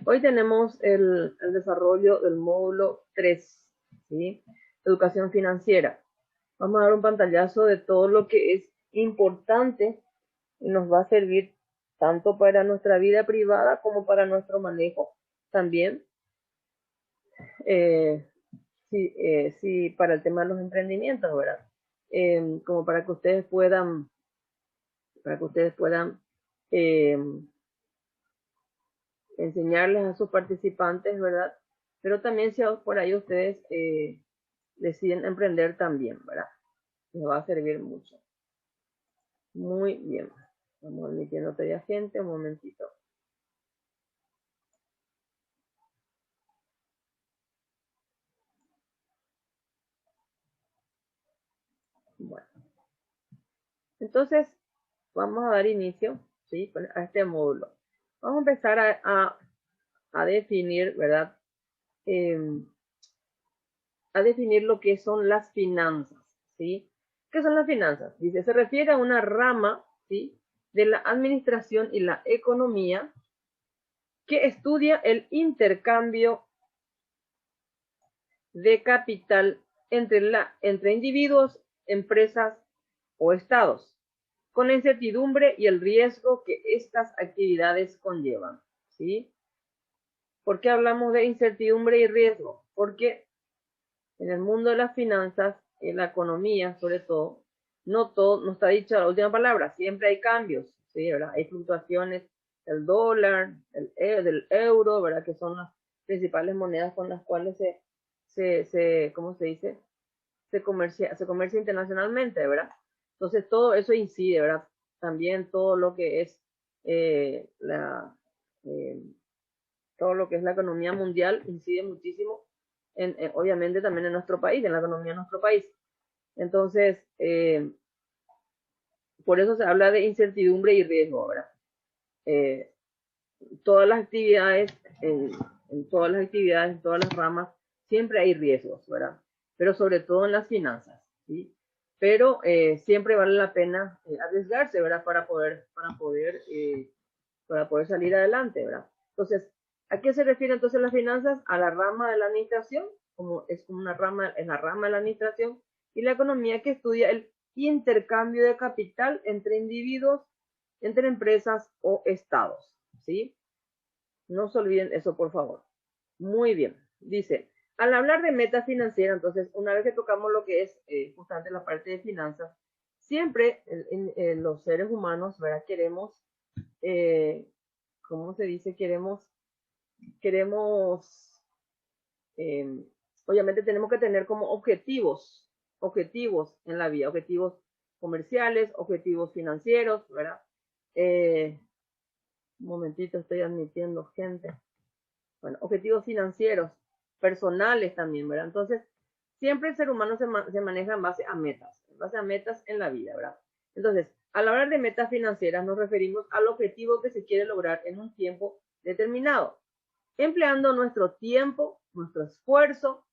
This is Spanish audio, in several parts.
Hoy tenemos el desarrollo del módulo 3, ¿sí? Educación financiera. Vamos a dar un pantallazo de todo lo que es importante y nos va a servir tanto para nuestra vida privada como para nuestro manejo también. Sí, para el tema de los emprendimientos, ¿verdad? Como para que ustedes puedan eh, enseñarles a sus participantes, ¿verdad? Pero también si por ahí ustedes deciden emprender también, ¿verdad? Les va a servir mucho. Muy bien. Vamos admitiendo todavía gente, un momentito. Bueno, entonces vamos a dar inicio, ¿sí? A este módulo. Vamos a empezar a definir, ¿verdad? Eh, a definir lo que son las finanzas, ¿sí? ¿Qué son las finanzas? Dice, se refiere a una rama, ¿sí? De la administración y la economía que estudia el intercambio de capital entre individuos, empresas o estados, con la incertidumbre y el riesgo que estas actividades conllevan, ¿sí? ¿Por qué hablamos de incertidumbre y riesgo? Porque en el mundo de las finanzas, en la economía sobre todo, no está dicha la última palabra, siempre hay cambios, ¿sí? ¿Verdad? Hay fluctuaciones del dólar, del euro, ¿verdad? Que son las principales monedas con las cuales ¿cómo se dice? Se comercia internacionalmente, ¿verdad? Entonces todo eso incide, ¿verdad? También eh, la, eh, todo lo que es la economía mundial incide muchísimo, obviamente también en nuestro país, en la economía de nuestro país. Entonces, por eso se habla de incertidumbre y riesgo, ¿verdad? Eh, todas las actividades, en todas las actividades, en todas las ramas, siempre hay riesgos, ¿verdad? Pero sobre todo en las finanzas, ¿sí? Pero siempre vale la pena arriesgarse, ¿verdad? Para poder salir adelante, ¿verdad? Entonces, ¿a qué se refiere entonces las finanzas? A la rama de la administración, como es como una rama, en la rama de la administración, y la economía que estudia el intercambio de capital entre individuos, entre empresas o estados, ¿sí? No se olviden eso, por favor. Muy bien. Dice, al hablar de meta financiera, entonces, una vez que tocamos lo que es justamente la parte de finanzas, siempre en los seres humanos, ¿verdad? Queremos, eh, ¿cómo se dice? Queremos, eh, obviamente tenemos que tener como objetivos en la vida, objetivos comerciales, objetivos financieros, ¿verdad? Eh, un momentito, estoy admitiendo gente. Bueno, objetivos financieros, personales también, ¿verdad? Entonces, siempre el ser humano se maneja en base a metas en la vida, ¿verdad? Entonces, al hablar de metas financieras nos referimos al objetivo que se quiere lograr en un tiempo determinado, empleando nuestro tiempo, nuestro esfuerzo,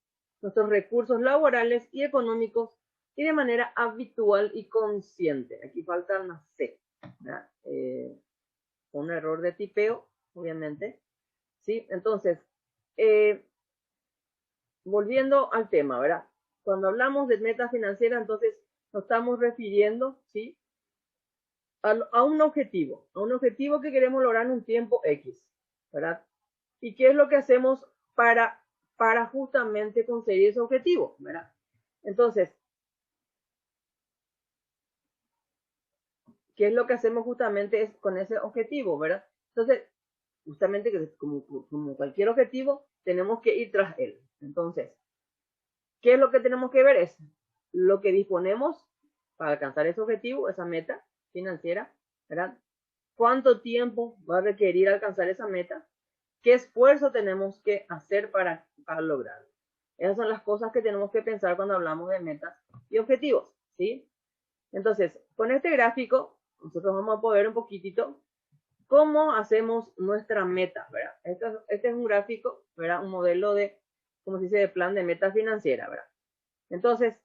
nuestros recursos laborales y económicos y de manera habitual y consciente. Aquí falta una C, ¿verdad? Un error de tipeo, obviamente. ¿Sí? Entonces, eh, volviendo al tema, ¿verdad? Cuando hablamos de metas financieras, entonces nos estamos refiriendo, ¿sí? A un objetivo que queremos lograr en un tiempo X, ¿verdad? ¿Y qué es lo que hacemos para justamente conseguir ese objetivo, ¿verdad? Entonces, ¿qué es lo que hacemos justamente con ese objetivo, ¿verdad? Entonces, justamente como cualquier objetivo, tenemos que ir tras él. Entonces, ¿qué es lo que tenemos que ver? Es lo que disponemos para alcanzar ese objetivo, esa meta financiera, ¿verdad? ¿Cuánto tiempo va a requerir alcanzar esa meta? ¿Qué esfuerzo tenemos que hacer para lograrlo? Esas son las cosas que tenemos que pensar cuando hablamos de metas y objetivos, ¿sí? Entonces, con este gráfico, nosotros vamos a poder un poquitito cómo hacemos nuestra meta, ¿verdad? Este es un gráfico, ¿verdad? Un modelo de, como se dice, de plan de meta financiera, ¿verdad? Entonces,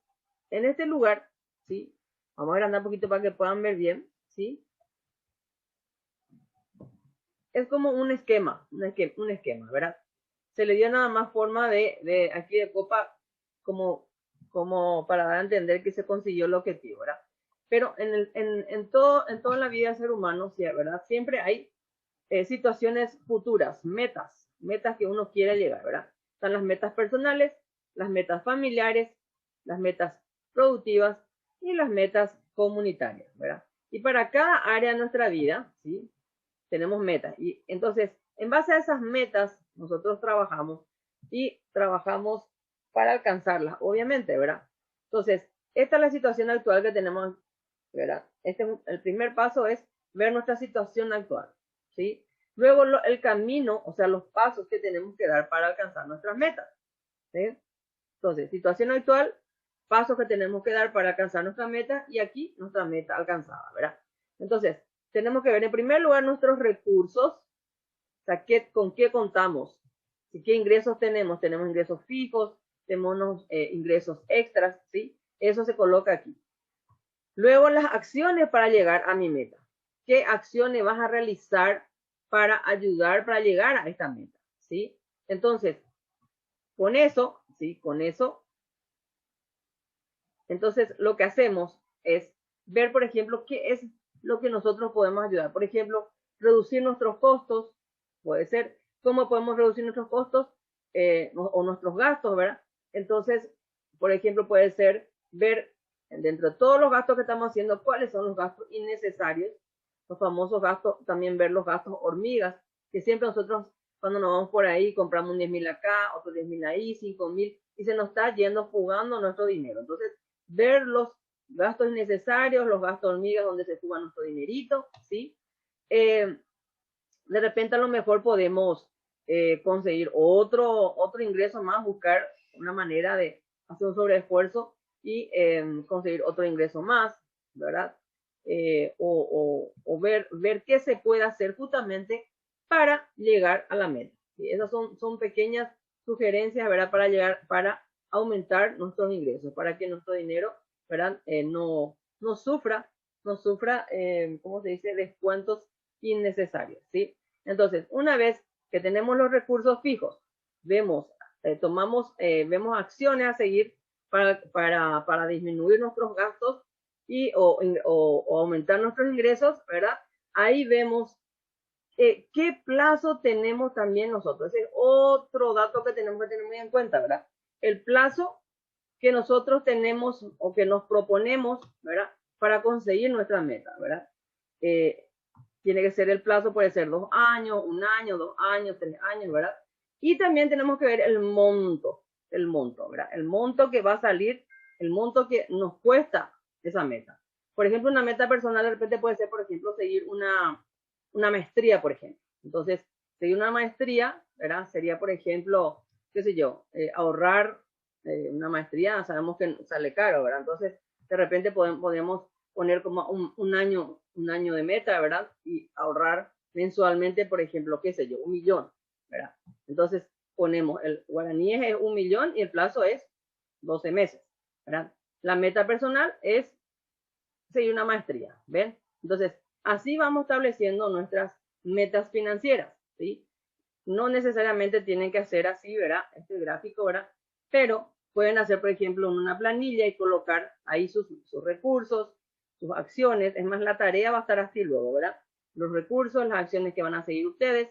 en este lugar, ¿sí? Vamos a agrandar un poquito para que puedan ver bien, ¿sí? es como un esquema, ¿verdad? Se le dio nada más forma de aquí de copa como para dar a entender que se consiguió el objetivo, ¿verdad? Pero en toda la vida del ser humano, ¿sí? ¿Verdad? Siempre hay situaciones futuras, metas que uno quiere llegar, ¿verdad? Están las metas personales, las metas familiares, las metas productivas y las metas comunitarias, ¿verdad? Y para cada área de nuestra vida, ¿sí? Tenemos metas. Y entonces, en base a esas metas, nosotros trabajamos y trabajamos para alcanzarlas, obviamente, ¿verdad? Entonces, esta es la situación actual que tenemos, ¿verdad? El primer paso es ver nuestra situación actual, ¿sí? Luego el camino, o sea, los pasos que tenemos que dar para alcanzar nuestras metas, ¿sí? Entonces, situación actual, pasos que tenemos que dar para alcanzar nuestra meta y aquí nuestra meta alcanzada, ¿verdad? Entonces, tenemos que ver en primer lugar nuestros recursos, o sea, con qué contamos, qué ingresos tenemos. Tenemos ingresos fijos, tenemos ingresos extras, ¿sí? Eso se coloca aquí. Luego las acciones para llegar a mi meta. ¿Qué acciones vas a realizar para ayudar, para llegar a esta meta? ¿Sí? Entonces, con eso, ¿sí? Con eso, entonces lo que hacemos es ver, por ejemplo, qué es lo que nosotros podemos ayudar. Por ejemplo, reducir nuestros costos, puede ser. ¿Cómo podemos reducir nuestros costos o nuestros gastos, verdad? Entonces, por ejemplo, puede ser ver dentro de todos los gastos que estamos haciendo, cuáles son los gastos innecesarios, los famosos gastos, también ver los gastos hormigas, que siempre nosotros cuando nos vamos por ahí compramos un 10.000 acá, otro 10.000 ahí, 5.000, y se nos está yendo, jugando nuestro dinero. Entonces, ver los gastos innecesarios, los gastos hormigas donde se fuga nuestro dinerito, ¿sí? De repente a lo mejor podemos conseguir otro ingreso más, buscar una manera de hacer un sobreesfuerzo y conseguir otro ingreso más, ¿verdad? O ver qué se puede hacer justamente para llegar a la meta. ¿Sí? Esas son pequeñas sugerencias, ¿verdad? Para aumentar nuestros ingresos, para que nuestro dinero, ¿verdad? No sufra, ¿cómo se dice? Descuentos innecesarios, ¿sí? Entonces, una vez que tenemos los recursos fijos, vemos acciones a seguir para disminuir nuestros gastos o aumentar nuestros ingresos, ¿verdad? Ahí vemos qué plazo tenemos también nosotros. Ese es otro dato que tenemos que tener muy en cuenta, ¿verdad? El plazo que nosotros tenemos o que nos proponemos, ¿verdad? Para conseguir nuestra meta, ¿verdad? Tiene que ser el plazo, puede ser 2 años, 1 año, 2 años, 3 años, ¿verdad? Y también tenemos que ver el monto, ¿verdad? El monto que va a salir, el monto que nos cuesta esa meta. Por ejemplo, una meta personal de repente puede ser, por ejemplo, seguir una maestría, por ejemplo. Entonces, seguir una maestría, ¿verdad? Sería, por ejemplo, qué sé yo, ahorrar una maestría, sabemos que sale caro, ¿verdad? Entonces, de repente podemos poner como un año de meta, ¿verdad? Y ahorrar mensualmente, por ejemplo, qué sé yo, 1.000.000, ¿verdad? Entonces ponemos el guaraní es 1.000.000 y el plazo es 12 meses, ¿verdad? La meta personal es seguir una maestría, ¿ven? Entonces, así vamos estableciendo nuestras metas financieras, ¿sí? No necesariamente tienen que hacer así, ¿verdad? Este gráfico, ¿verdad? Pero pueden hacer, por ejemplo, una planilla y colocar ahí sus recursos, sus acciones. Es más, la tarea va a estar así luego, ¿verdad? Los recursos, las acciones que van a seguir ustedes,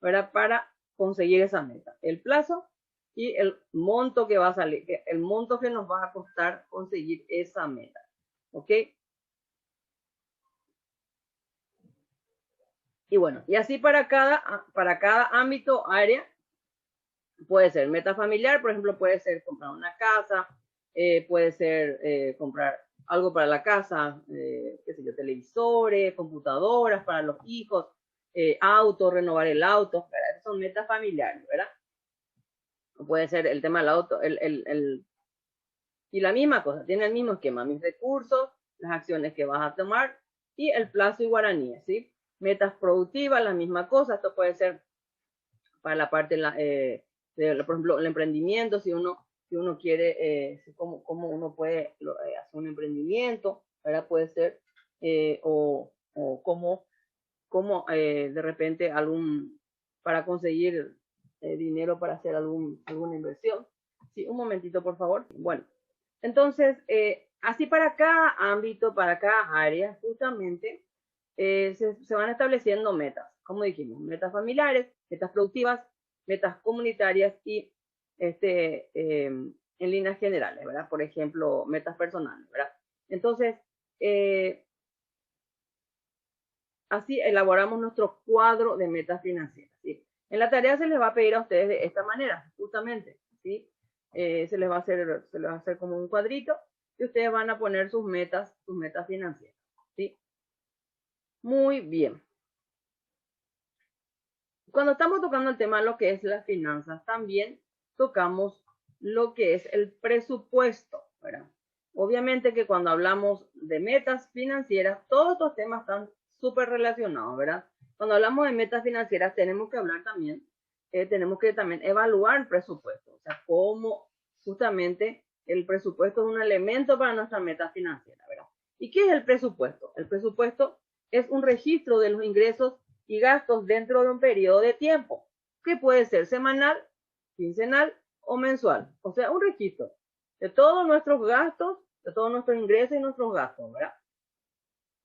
¿verdad? Para conseguir esa meta. El plazo y el monto que va a salir, el monto que nos va a costar conseguir esa meta. ¿Ok? Y bueno, y así para cada ámbito, área, puede ser meta familiar, por ejemplo, puede ser comprar una casa, puede ser comprar algo para la casa, qué sé yo, televisores, computadoras para los hijos, autos, renovar el auto, ¿verdad? Esas son metas familiares, ¿verdad? Puede ser el tema del auto, y la misma cosa, tiene el mismo esquema, mis recursos, las acciones que vas a tomar y el plazo y guaraní, ¿sí? Metas productivas, la misma cosa, esto puede ser para la parte por ejemplo, el emprendimiento, si uno quiere, cómo uno puede hacer un emprendimiento, ¿verdad? Puede ser, o cómo como de repente para conseguir dinero para hacer alguna inversión. Sí, un momentito, por favor. Bueno, entonces, así para cada ámbito, para cada área, justamente se van estableciendo metas, como dijimos, metas familiares, metas productivas, metas comunitarias y en líneas generales, ¿verdad? Por ejemplo, metas personales, ¿verdad? Entonces, así elaboramos nuestro cuadro de metas financieras, ¿sí? En la tarea se les va a pedir a ustedes de esta manera, justamente, ¿sí? Se les va a hacer como un cuadrito y ustedes van a poner sus metas financieras, ¿sí? Muy bien. Cuando estamos tocando el tema de lo que es las finanzas, también tocamos lo que es el presupuesto, ¿verdad? Obviamente que cuando hablamos de metas financieras, todos estos temas están súper relacionados, ¿verdad? Cuando hablamos de metas financieras, tenemos que hablar también, tenemos que también evaluar el presupuesto, o sea, cómo justamente el presupuesto es un elemento para nuestra meta financiera, ¿verdad? ¿Y qué es el presupuesto? El presupuesto es un registro de los ingresos y gastos dentro de un periodo de tiempo, que puede ser semanal, quincenal o mensual. O sea, un registro de todos nuestros gastos, de todos nuestros ingresos y nuestros gastos, ¿verdad?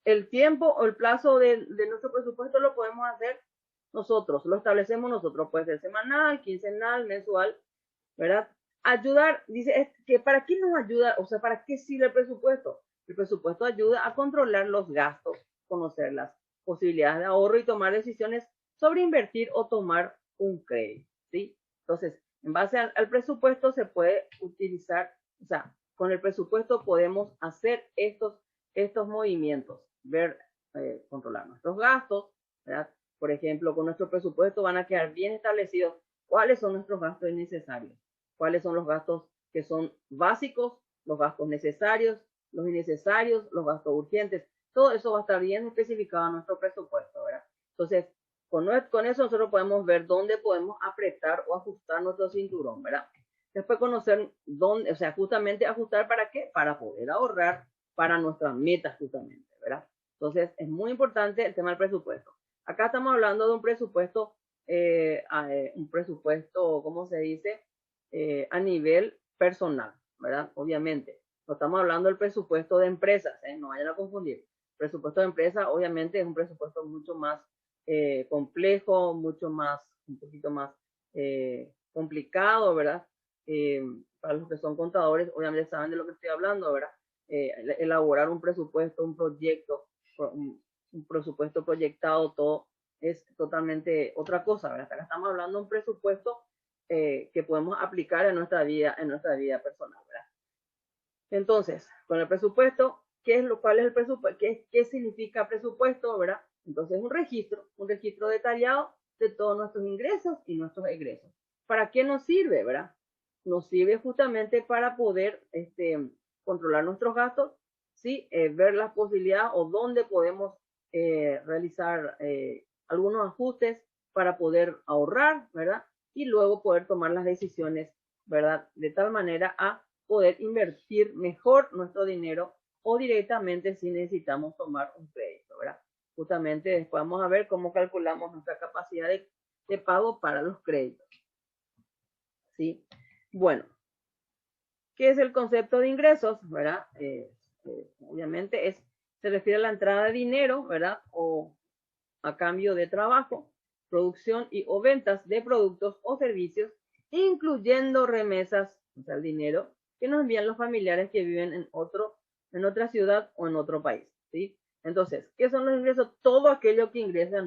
El tiempo o el plazo de nuestro presupuesto lo podemos hacer nosotros, lo establecemos nosotros, puede ser semanal, quincenal, mensual, ¿verdad? Ayudar, dice, que ¿para qué nos ayuda? O sea, ¿para qué sirve el presupuesto? El presupuesto ayuda a controlar los gastos, conocer las posibilidades de ahorro y tomar decisiones sobre invertir o tomar un crédito, ¿sí? Entonces, en base al presupuesto se puede utilizar, o sea, con el presupuesto podemos hacer estos movimientos, ver, controlar nuestros gastos, ¿verdad? Por ejemplo, con nuestro presupuesto van a quedar bien establecidos cuáles son nuestros gastos innecesarios, cuáles son los gastos que son básicos, los gastos necesarios, los innecesarios, los gastos urgentes. Todo eso va a estar bien especificado en nuestro presupuesto, ¿verdad? Entonces, con eso nosotros podemos ver dónde podemos apretar o ajustar nuestro cinturón, ¿verdad? Después conocer dónde, o sea, justamente ajustar para qué, para poder ahorrar para nuestras metas justamente, ¿verdad? Entonces, es muy importante el tema del presupuesto. Acá estamos hablando de un presupuesto, ¿cómo se dice? A nivel personal, ¿verdad? Obviamente. No estamos hablando del presupuesto de empresas, no vayan a confundir. El presupuesto de empresa, obviamente, es un presupuesto mucho más complejo, un poquito más complicado, ¿verdad? Para los que son contadores, obviamente saben de lo que estoy hablando, ¿verdad? Elaborar un presupuesto, un proyecto, un presupuesto proyectado, todo es totalmente otra cosa, ¿verdad? Acá estamos hablando de un presupuesto que podemos aplicar en nuestra vida personal, ¿verdad? Entonces, con el presupuesto, ¿cuál es el presupuesto? ¿Qué significa presupuesto, verdad? Entonces, un registro detallado de todos nuestros ingresos y nuestros egresos. ¿Para qué nos sirve, verdad? Nos sirve justamente para poder controlar nuestros gastos, ¿sí? Ver las posibilidades o dónde podemos realizar algunos ajustes para poder ahorrar, ¿verdad? Y luego poder tomar las decisiones, ¿verdad? De tal manera a poder invertir mejor nuestro dinero o directamente si necesitamos tomar un crédito, ¿verdad? Justamente después vamos a ver cómo calculamos nuestra capacidad de pago para los créditos, ¿sí? Bueno, ¿qué es el concepto de ingresos, verdad? Obviamente se refiere a la entrada de dinero, ¿verdad? O a cambio de trabajo, producción y o ventas de productos o servicios, incluyendo remesas, o sea, el dinero que nos envían los familiares que viven en otra ciudad o en otro país, ¿sí? Entonces, ¿qué son los ingresos? Todo aquello que ingresa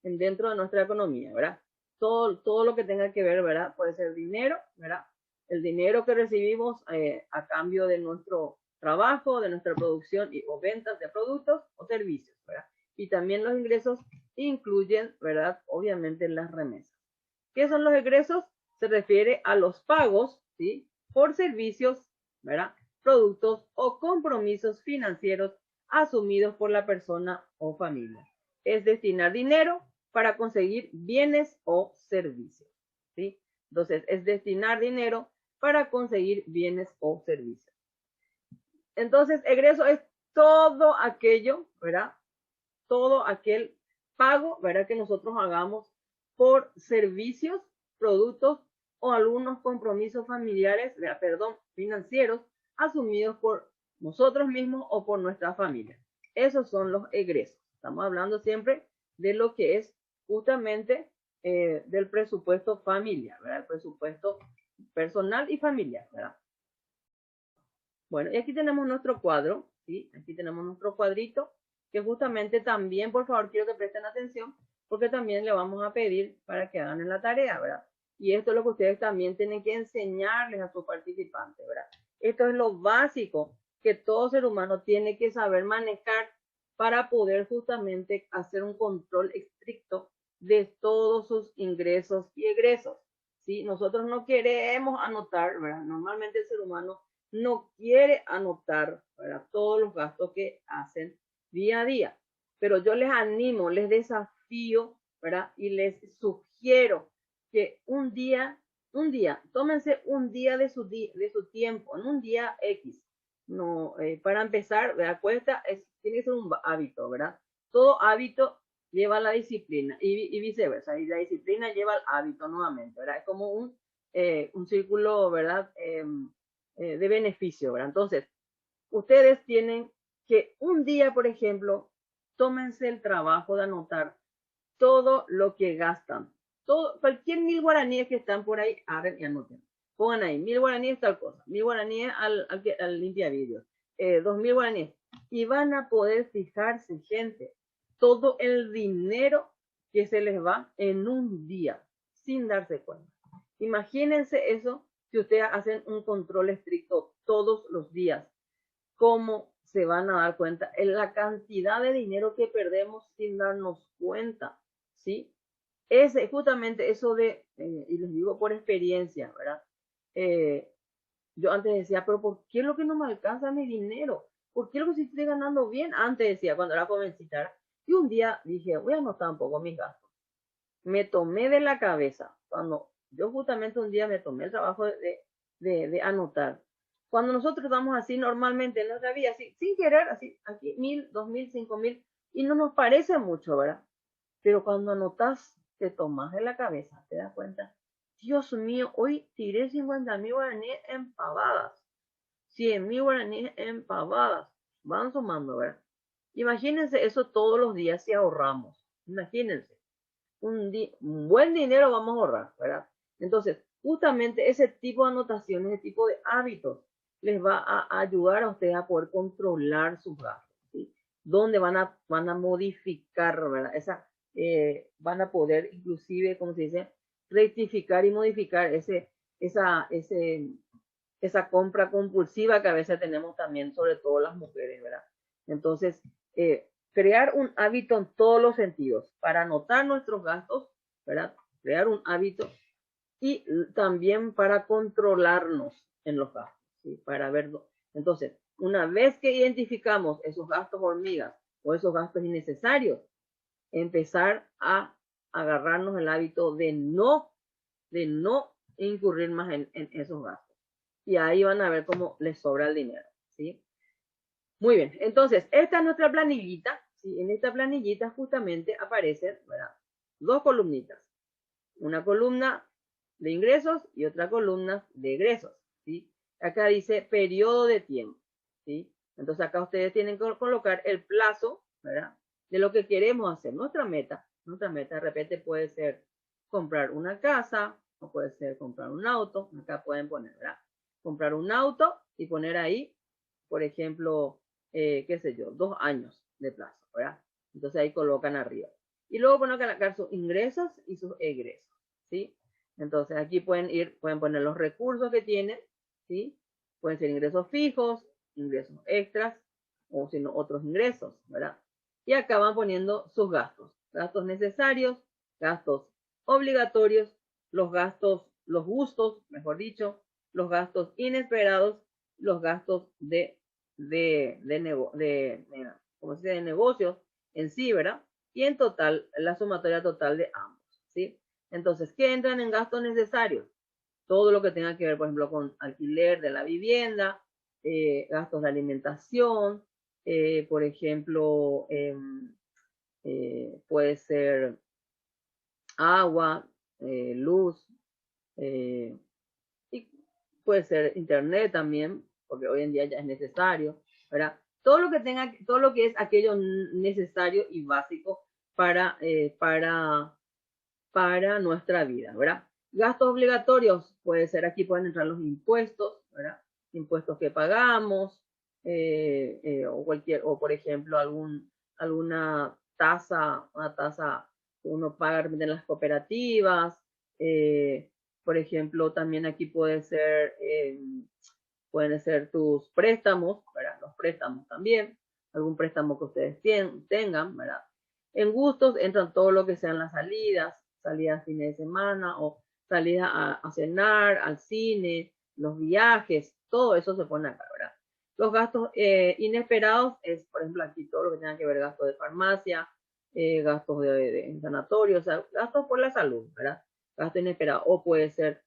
dentro de nuestra economía, ¿verdad? Todo lo que tenga que ver, ¿verdad? Puede ser dinero, ¿verdad? El dinero que recibimos a cambio de nuestro trabajo, de nuestra producción o ventas de productos o servicios, ¿verdad? Y también los ingresos incluyen, ¿verdad? Obviamente las remesas. ¿Qué son los egresos? Se refiere a los pagos, ¿sí? Por servicios, ¿verdad? Productos o compromisos financieros asumidos por la persona o familia. Es destinar dinero para conseguir bienes o servicios, ¿sí? Entonces, es destinar dinero para conseguir bienes o servicios. Entonces, egreso es todo aquello, ¿verdad? Todo aquel pago, ¿verdad? Que nosotros hagamos por servicios, productos o algunos compromisos familiares, perdón, financieros, asumidos por nosotros mismos o por nuestra familia. Esos son los egresos. Estamos hablando siempre de lo que es justamente del presupuesto familiar, ¿verdad? El presupuesto personal y familiar, ¿verdad? Bueno, y aquí tenemos nuestro cuadro, ¿sí? Aquí tenemos nuestro cuadrito, que justamente también, por favor, quiero que presten atención, porque también le vamos a pedir para que hagan en la tarea, ¿verdad? Y esto es lo que ustedes también tienen que enseñarles a sus participantes, ¿verdad? Esto es lo básico que todo ser humano tiene que saber manejar para poder justamente hacer un control estricto de todos sus ingresos y egresos, ¿sí? Nosotros no queremos anotar, ¿verdad? Normalmente el ser humano no quiere anotar, ¿verdad?, todos los gastos que hacen día a día. Pero yo les animo, les desafío, ¿verdad? Y les sugiero que tómense un día de su tiempo, en un día X. No, para empezar, ¿verdad? Tiene que ser un hábito, ¿verdad? Todo hábito lleva a la disciplina y viceversa. Y la disciplina lleva al hábito nuevamente, ¿verdad? Es como un círculo, ¿verdad? De beneficio, ¿verdad? Entonces, ustedes tienen que un día, por ejemplo, tómense el trabajo de anotar todo lo que gastan. Cualquier 1000 guaraníes que están por ahí, abren y anoten. Pongan ahí, 1000 guaraníes tal cosa, 1000 guaraníes al limpiavidrios, 2000 guaraníes. Y van a poder fijarse, gente, todo el dinero que se les va en un día, sin darse cuenta. Imagínense eso si ustedes hacen un control estricto todos los días. ¿Cómo se van a dar cuenta? En la cantidad de dinero que perdemos sin darnos cuenta, ¿sí? Es justamente eso y les digo por experiencia, ¿verdad? Yo antes decía, pero ¿por qué lo que no me alcanza mi dinero? ¿Por qué lo que sí estoy ganando bien? Antes decía, cuando era jovencita. Y un día dije, voy a anotar un poco mis gastos. Me tomé de la cabeza, cuando yo justamente un día me tomé el trabajo de anotar. Cuando nosotros estamos así normalmente en nuestra vida, así, sin querer, así, aquí 1000, 2000, 5000, y no nos parece mucho, ¿verdad? Pero cuando anotas, te tomas de la cabeza, te das cuenta, Dios mío, hoy tiré 50.000 guaraníes en pavadas, 100.000 guaraníes en pavadas, van sumando, ¿verdad? Imagínense eso todos los días si ahorramos, imagínense un buen dinero vamos a ahorrar, ¿verdad? Entonces, justamente ese tipo de anotaciones, ese tipo de hábitos, les va a ayudar a ustedes a poder controlar sus gastos, ¿sí? Donde van a modificar, ¿verdad? Van a poder inclusive, como se dice, rectificar y modificar esa compra compulsiva que a veces tenemos también, sobre todo las mujeres, ¿verdad? Entonces, crear un hábito en todos los sentidos, para anotar nuestros gastos, ¿verdad? Crear un hábito y también para controlarnos en los gastos, ¿sí? Para verlo. Entonces, una vez que identificamos esos gastos hormigas o esos gastos innecesarios, empezar a agarrarnos el hábito de no incurrir más en esos gastos. Y ahí van a ver cómo les sobra el dinero, ¿sí? Muy bien, entonces, esta es nuestra planillita, ¿sí? En esta planillita justamente aparecen, ¿verdad?, dos columnitas. Una columna de ingresos y otra columna de egresos, ¿sí? Acá dice periodo de tiempo, ¿sí? Entonces acá ustedes tienen que colocar el plazo, ¿verdad?, de lo que queremos hacer. Nuestra meta de repente puede ser comprar una casa o puede ser comprar un auto. Acá pueden poner, ¿verdad?, comprar un auto y poner ahí, por ejemplo, qué sé yo, 2 años de plazo, ¿verdad? Entonces ahí colocan arriba. Y luego pueden colocar sus ingresos y sus egresos, ¿sí? Entonces aquí pueden poner los recursos que tienen, ¿sí? Pueden ser ingresos fijos, ingresos extras, o si no, otros ingresos, ¿verdad? Y acá van poniendo sus gastos. Gastos necesarios, gastos obligatorios, los gustos, mejor dicho, los gastos inesperados, los gastos ¿cómo se dice?, de negocios en sí, ¿verdad? Y en total, la sumatoria total de ambos, ¿sí? Entonces, ¿qué entran en gastos necesarios? Todo lo que tenga que ver, por ejemplo, con alquiler de la vivienda, gastos de alimentación, por ejemplo, puede ser agua, luz, y puede ser internet también, porque hoy en día ya es necesario, ¿verdad? Todo lo que tenga, todo lo que es aquello necesario y básico para nuestra vida, ¿verdad? Gastos obligatorios, puede ser aquí pueden entrar los impuestos, ¿verdad? Impuestos que pagamos, o por ejemplo alguna una tasa que uno paga en las cooperativas, por ejemplo también aquí pueden ser tus préstamos, ¿verdad? Los préstamos también, algún préstamo que ustedes tengan, ¿verdad? En gustos entran todo lo que sean las salidas fines de semana o salidas a cenar, al cine, los viajes, todo eso se pone acá, ¿verdad? Los gastos inesperados es, por ejemplo, aquí todo lo que tenga que ver gastos de farmacia, gastos de sanatorio, o sea, gastos por la salud, ¿verdad? Gasto inesperado, o puede ser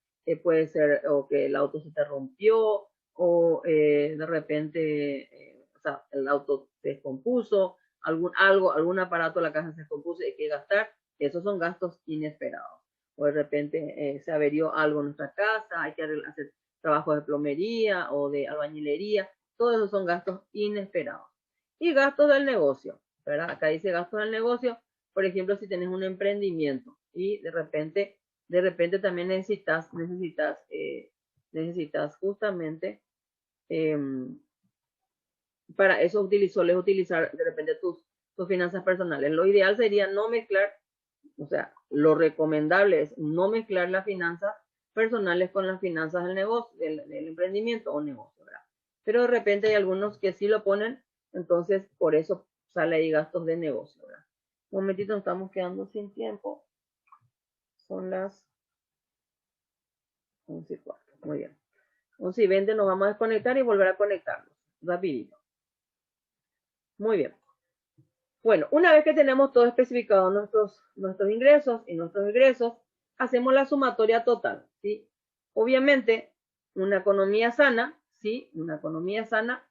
o que el auto se te rompió, o de repente, o sea, el auto se descompuso, algún aparato de la casa se descompuso y hay que gastar, esos son gastos inesperados. O de repente se averió algo en nuestra casa, hay que hacer trabajos de plomería o de albañilería, todos esos son gastos inesperados. Y gastos del negocio, ¿verdad? Acá dice gastos del negocio, por ejemplo, si tienes un emprendimiento y de repente también necesitas justamente eh, para eso sueles utilizar de repente tus finanzas personales. Lo ideal sería no mezclar, o sea, lo recomendable es no mezclar las finanzas personales con las finanzas del negocio, del emprendimiento o negocio, ¿verdad? Pero de repente hay algunos que sí lo ponen, entonces por eso sale ahí gastos de negocio, ¿verdad? Un momentito, nos estamos quedando sin tiempo. Son las 11:04. Muy bien. 11:20 nos vamos a desconectar y volver a conectarnos. Rapidito. Muy bien. Bueno, una vez que tenemos todo especificado nuestros ingresos y nuestros egresos, hacemos la sumatoria total, ¿sí? Obviamente, una economía sana, ¿sí? Una economía sana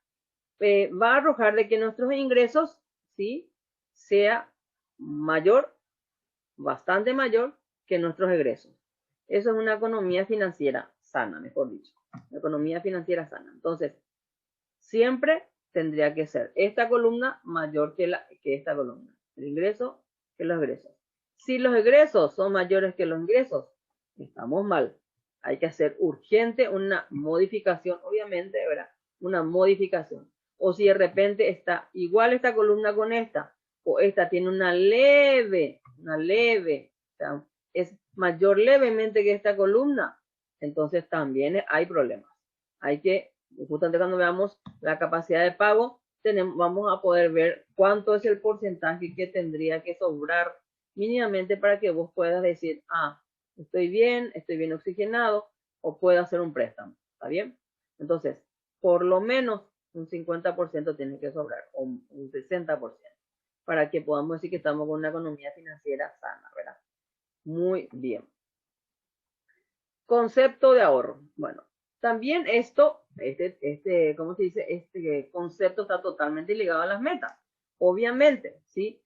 va a arrojar de que nuestros ingresos, ¿sí? Sea mayor, bastante mayor que nuestros egresos. Eso es una economía financiera sana, mejor dicho. Una economía financiera sana. Entonces, siempre tendría que ser esta columna mayor que esta columna. El ingreso que los egresos. Si los egresos son mayores que los ingresos, estamos mal. Hay que hacer urgente una modificación, obviamente, ¿verdad? Una modificación. O si de repente está igual esta columna con esta, o esta tiene una leve, o sea, es mayor levemente que esta columna, entonces también hay problemas. Hay que, justamente cuando veamos la capacidad de pago, vamos a poder ver cuánto es el porcentaje que tendría que sobrar mínimamente para que vos puedas decir, estoy bien oxigenado, o puedo hacer un préstamo, ¿está bien? Entonces, por lo menos un 50% tiene que sobrar, o un 60%, para que podamos decir que estamos con una economía financiera sana, ¿verdad? Muy bien. Concepto de ahorro. Bueno, también ¿cómo se dice? Este concepto está totalmente ligado a las metas. Obviamente, ¿sí?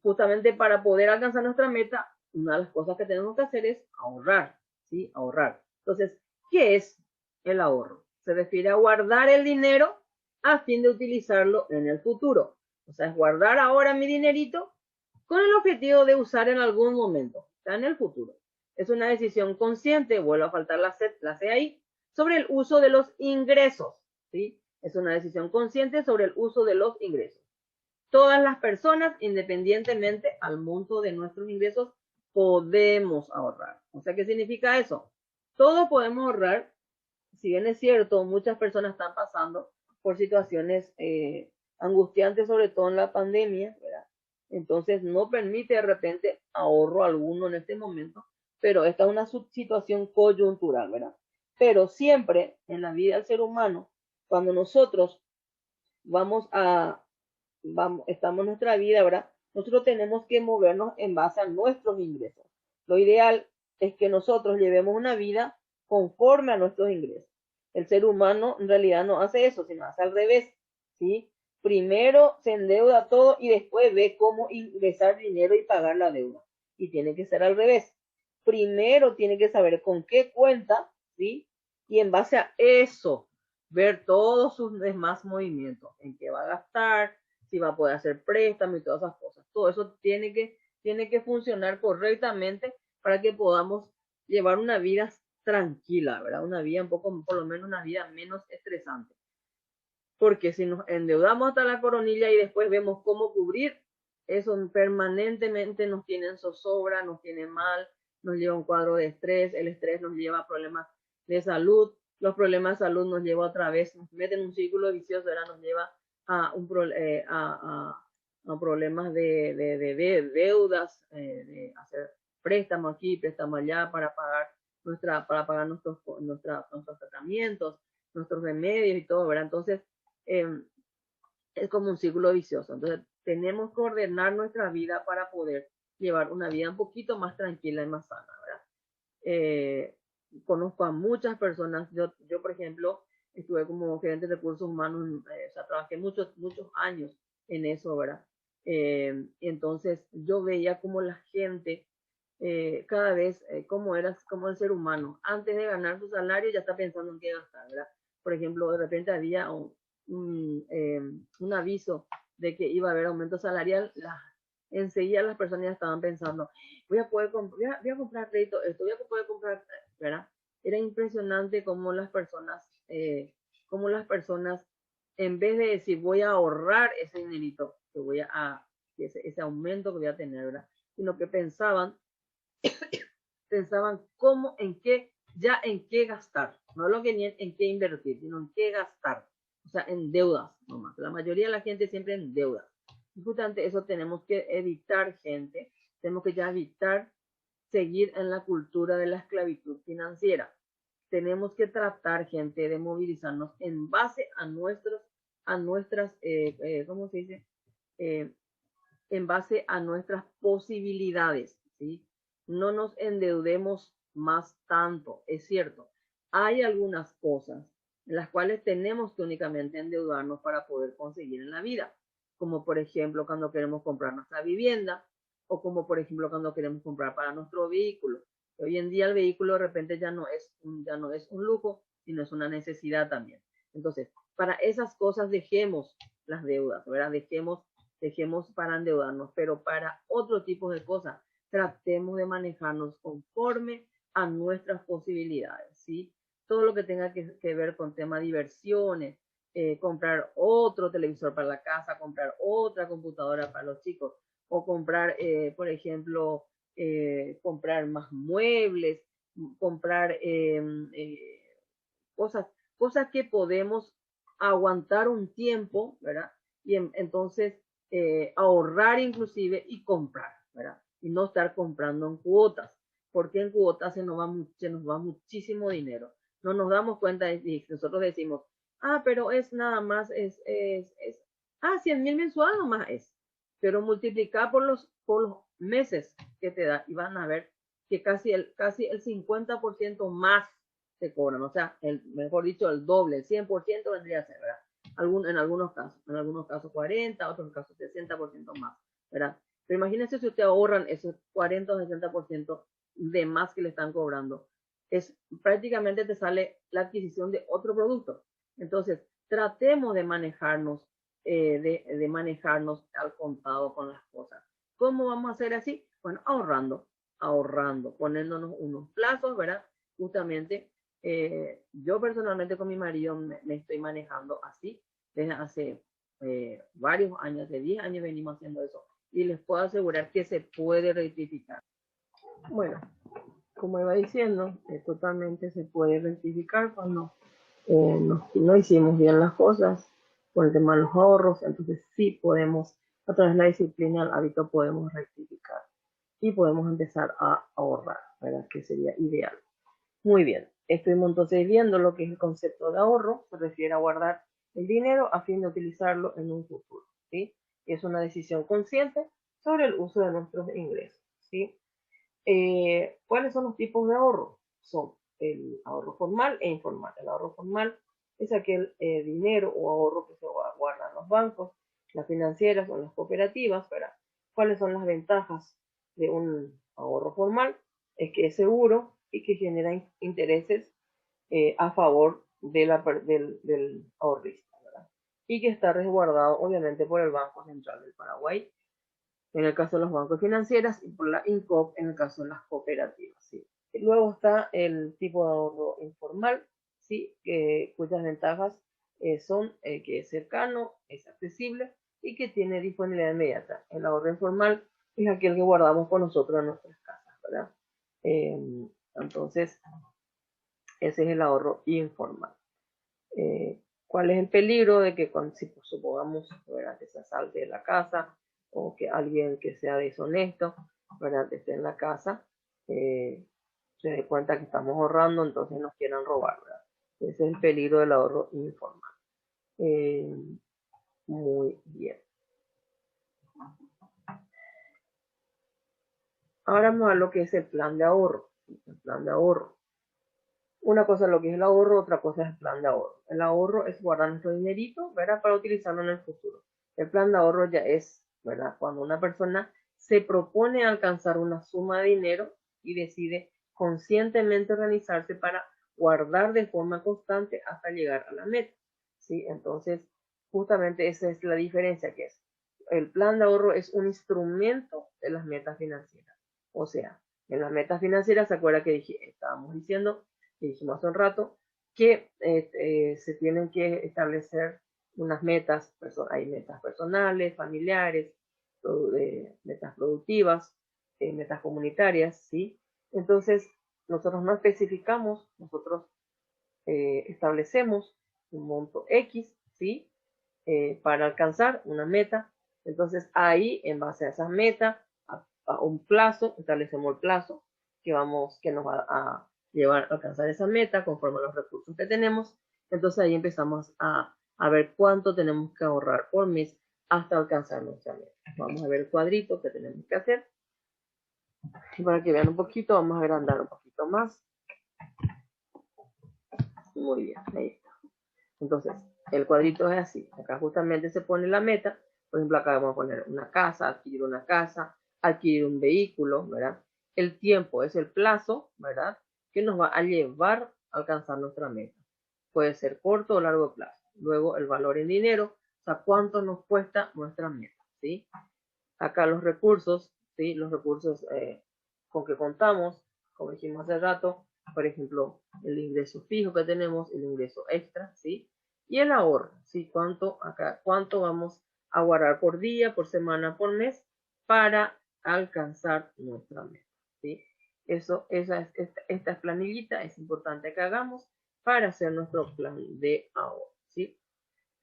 Justamente para poder alcanzar nuestra meta, una de las cosas que tenemos que hacer es ahorrar, ¿sí? Ahorrar. Entonces, ¿qué es el ahorro? Se refiere a guardar el dinero a fin de utilizarlo en el futuro. O sea, es guardar ahora mi dinerito con el objetivo de usar en algún momento, o sea, en el futuro. Es una decisión consciente, vuelvo a faltar la C ahí, sobre el uso de los ingresos, ¿sí? Es una decisión consciente sobre el uso de los ingresos. Todas las personas, independientemente al monto de nuestros ingresos, podemos ahorrar. O sea, ¿qué significa eso? Todos podemos ahorrar. Si bien es cierto, muchas personas están pasando por situaciones angustiantes, sobre todo en la pandemia, ¿verdad? Entonces no permite de repente ahorro alguno en este momento, pero esta es una situación coyuntural, ¿verdad? Pero siempre en la vida del ser humano, cuando nosotros estamos en nuestra vida, ¿verdad? Nosotros tenemos que movernos en base a nuestros ingresos. Lo ideal es que nosotros llevemos una vida conforme a nuestros ingresos. El ser humano en realidad no hace eso, sino hace al revés, ¿sí? Primero se endeuda todo y después ve cómo ingresar dinero y pagar la deuda. Y tiene que ser al revés. Primero tiene que saber con qué cuenta, ¿sí? Y en base a eso, ver todos sus demás movimientos, en qué va a gastar, si va a poder hacer préstamos y todas esas cosas. Todo eso tiene que funcionar correctamente para que podamos llevar una vida tranquila, ¿verdad? Una vida un poco, por lo menos una vida menos estresante. Porque si nos endeudamos hasta la coronilla y después vemos cómo cubrir, eso permanentemente nos tiene en zozobra, nos tiene mal, nos lleva a un cuadro de estrés, el estrés nos lleva a problemas de salud, los problemas de salud nos lleva otra vez, nos mete en un círculo vicioso, ¿verdad? Nos lleva a, a problemas de deudas, de hacer préstamos aquí, préstamos allá para pagar, para pagar nuestros tratamientos, nuestros remedios y todo, ¿verdad? Entonces, es como un círculo vicioso. Entonces, tenemos que ordenar nuestra vida para poder llevar una vida un poquito más tranquila y más sana, ¿verdad? Conozco a muchas personas, yo por ejemplo, estuve como gerente de recursos humanos, o sea, trabajé muchos años en eso, ¿verdad? Entonces, yo veía como la gente, cada vez, cómo era como el ser humano, antes de ganar su salario ya está pensando en qué gastar, ¿verdad? Por ejemplo, de repente había un aviso de que iba a haber aumento salarial, enseguida las personas ya estaban pensando, voy a comprar crédito, esto, voy a poder comprar, ¿verdad? Era impresionante cómo las personas, en vez de decir, voy a ahorrar ese dinerito, que ese aumento que voy a tener, ¿verdad? Sino que pensaban cómo, en qué gastar, no lo que ni en qué invertir, sino en qué gastar, o sea, en deudas nomás. La mayoría de la gente siempre en deudas. Y justamente eso tenemos que evitar, gente, tenemos que ya evitar seguir en la cultura de la esclavitud financiera. Tenemos que tratar, gente, de movilizarnos en base a nuestras, ¿cómo se dice? Eh, en base a nuestras posibilidades, ¿sí? No nos endeudemos más tanto, es cierto. Hay algunas cosas en las cuales tenemos que únicamente endeudarnos para poder conseguir en la vida, como por ejemplo cuando queremos comprar nuestra vivienda o como por ejemplo cuando queremos comprar para nuestro vehículo. Hoy en día el vehículo de repente ya no es un lujo, sino es una necesidad también. Entonces, para esas cosas dejemos las deudas, ¿verdad? Dejemos para endeudarnos, pero para otro tipo de cosas, tratemos de manejarnos conforme a nuestras posibilidades, ¿sí? Todo lo que tenga que ver con tema de diversiones, comprar otro televisor para la casa, comprar otra computadora para los chicos, o comprar, por ejemplo, comprar más muebles, comprar cosas que podemos aguantar un tiempo, ¿verdad? Y entonces ahorrar inclusive y comprar, ¿verdad? Y no estar comprando en cuotas, porque en cuotas se nos va muchísimo dinero. No nos damos cuenta y nosotros decimos, pero es nada más, 100,000 mensual nomás es. Pero multiplicar por los meses que te da y van a ver que casi el 50% más te cobran, o sea, mejor dicho, el doble, el 100% vendría a ser, ¿verdad? En algunos casos 40, otros casos 60% más, ¿verdad? Pero imagínense si ustedes ahorran esos 40 o 60% de más que le están cobrando. Prácticamente te sale la adquisición de otro producto. Entonces, tratemos de manejarnos, de manejarnos al contado con las cosas. ¿Cómo vamos a hacer así? Bueno, ahorrando, poniéndonos unos plazos, ¿verdad? Justamente yo personalmente con mi marido me estoy manejando así desde hace varios años, de 10 años venimos haciendo eso y les puedo asegurar que se puede rectificar. Bueno, como iba diciendo, totalmente se puede rectificar cuando no hicimos bien las cosas por el tema de los ahorros, entonces sí podemos, a través de la disciplina, el hábito, podemos rectificar y podemos empezar a ahorrar, ¿verdad? Que sería ideal. Muy bien, estuvimos entonces viendo lo que es el concepto de ahorro, se refiere a guardar el dinero a fin de utilizarlo en un futuro, ¿sí? Es una decisión consciente sobre el uso de nuestros ingresos, ¿sí? ¿Cuáles son los tipos de ahorro? Son el ahorro formal e informal. El ahorro formal es aquel dinero o ahorro que se guarda en los bancos, las financieras o las cooperativas. ¿Verdad? ¿Cuáles son las ventajas de un ahorro formal? Es que es seguro y que genera intereses a favor del ahorrista, ¿verdad? Y que está resguardado obviamente por el Banco Central del Paraguay, en el caso de los bancos financieros, y por la INCOP en el caso de las cooperativas. ¿Sí? Luego está el tipo de ahorro informal, ¿sí? Cuyas ventajas son que es cercano, es accesible y que tiene disponibilidad inmediata. El ahorro informal es aquel que guardamos con nosotros en nuestras casas, ¿verdad? Entonces, ese es el ahorro informal. ¿Cuál es el peligro de que si supongamos, ¿verdad?, que se asalte de la casa o que alguien que sea deshonesto, ¿verdad?, esté en la casa, se dé cuenta que estamos ahorrando, entonces nos quieran robar, ¿verdad? Ese es el peligro del ahorro informal. Muy bien. Ahora vamos a ver lo que es el plan de ahorro. El plan de ahorro. Una cosa es lo que es el ahorro, otra cosa es el plan de ahorro. El ahorro es guardar nuestro dinerito, ¿verdad?, para utilizarlo en el futuro. El plan de ahorro ya es, ¿verdad?, cuando una persona se propone alcanzar una suma de dinero y decide conscientemente organizarse para guardar de forma constante hasta llegar a la meta, ¿sí? Entonces, justamente esa es la diferencia que es. El plan de ahorro es un instrumento de las metas financieras. O sea, en las metas financieras, ¿se acuerda que estábamos diciendo, que dijimos hace un rato, que se tienen que establecer unas metas, hay metas personales, familiares, metas productivas, metas comunitarias, ¿sí? Entonces, nosotros no especificamos, nosotros establecemos un monto X, ¿sí? Para alcanzar una meta. Entonces, ahí, en base a esa meta, a un plazo, establecemos el plazo que nos va a llevar a alcanzar esa meta conforme a los recursos que tenemos. Entonces, ahí empezamos a ver cuánto tenemos que ahorrar por mes hasta alcanzar nuestra meta. Vamos a ver el cuadrito que tenemos que hacer. Y para que vean un poquito, vamos a agrandar un poquito más. Muy bien, ahí está. Entonces, el cuadrito es así. Acá justamente se pone la meta. Por ejemplo, acá vamos a poner una casa, adquirir un vehículo, ¿verdad? El tiempo es el plazo, ¿verdad?, que nos va a llevar a alcanzar nuestra meta. Puede ser corto o largo plazo. Luego, el valor en dinero, o sea, cuánto nos cuesta nuestra meta, ¿sí? Acá los recursos, ¿sí? Los recursos con que contamos, como dijimos hace rato, por ejemplo, el ingreso fijo que tenemos, el ingreso extra, ¿sí? Y el ahorro, ¿sí? Cuánto vamos a guardar por día, por semana, por mes, para alcanzar nuestra meta, ¿sí? Esta planillita es importante que hagamos para hacer nuestro plan de ahorro, ¿sí?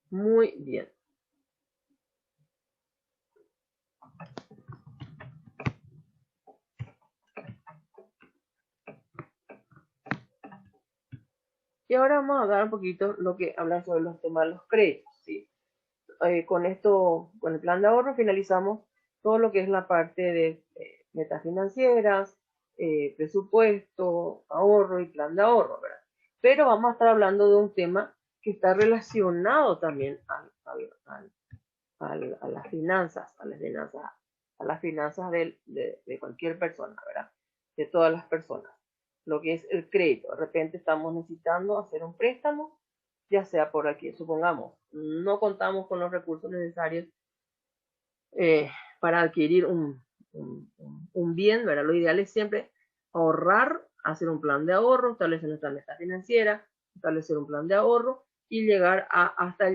Muy bien. Y ahora vamos a hablar un poquito lo que habla sobre los temas de los créditos, ¿sí? Con el plan de ahorro finalizamos todo lo que es la parte de metas financieras, presupuesto, ahorro y plan de ahorro, ¿verdad? Pero vamos a estar hablando de un tema que está relacionado también a las finanzas, a las finanzas de cualquier persona, ¿verdad? De todas las personas. Lo que es el crédito. De repente estamos necesitando hacer un préstamo, ya sea por aquí, supongamos, no contamos con los recursos necesarios para adquirir un bien, ¿verdad? Lo ideal es siempre ahorrar, hacer un plan de ahorro, establecer nuestra meta financiera, establecer un plan de ahorro y llegar hasta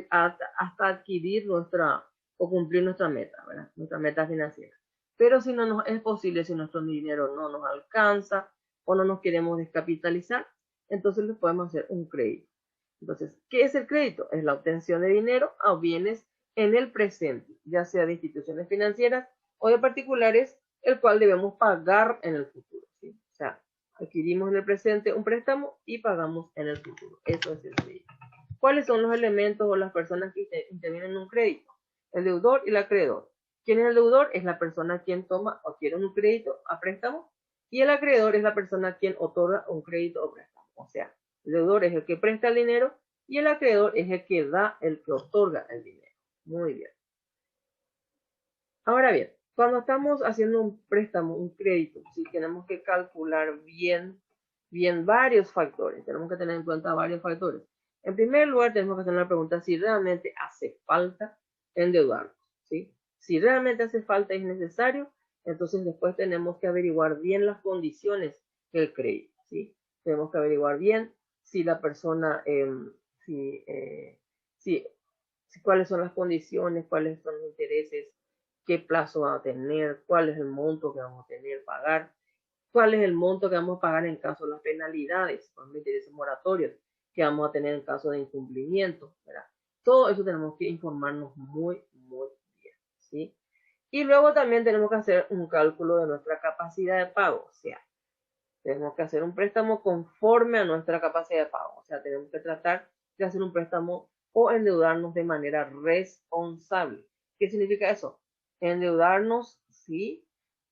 adquirir o cumplir nuestra meta, ¿verdad? Nuestra meta financiera. Pero si no nos es posible, si nuestro dinero no nos alcanza o no nos queremos descapitalizar, entonces le podemos hacer un crédito. Entonces, ¿qué es el crédito? Es la obtención de dinero a bienes en el presente, ya sea de instituciones financieras o de particulares, el cual debemos pagar en el futuro, ¿sí? O sea, adquirimos en el presente un préstamo y pagamos en el futuro. Eso es el crédito. ¿Cuáles son los elementos o las personas que intervienen en un crédito? El deudor y el acreedor. ¿Quién es el deudor? Es la persona quien toma o quiere un crédito a préstamo, y el acreedor es la persona quien otorga un crédito o préstamo. O sea, el deudor es el que presta el dinero y el acreedor es el que da, el que otorga el dinero. Muy bien. Ahora bien, cuando estamos haciendo un préstamo, un crédito, ¿sí? Tenemos que calcular bien varios factores. Tenemos que tener en cuenta varios factores. En primer lugar, tenemos que hacer la pregunta si realmente hace falta endeudarnos, ¿sí? Si realmente hace falta y es necesario, entonces después tenemos que averiguar bien las condiciones del crédito, ¿sí? Tenemos que averiguar bien si la persona, cuáles son las condiciones, cuáles son los intereses, qué plazo va a tener, cuál es el monto que vamos a tener, pagar, cuál es el monto que vamos a pagar en caso de las penalidades, por ejemplo, intereses moratorios que vamos a tener en caso de incumplimiento, ¿verdad? Todo eso tenemos que informarnos muy bien, ¿sí? Y luego también tenemos que hacer un cálculo de nuestra capacidad de pago, o sea, tenemos que hacer un préstamo conforme a nuestra capacidad de pago, o sea, tenemos que tratar de hacer un préstamo o endeudarnos de manera responsable. ¿Qué significa eso? Endeudarnos, sí,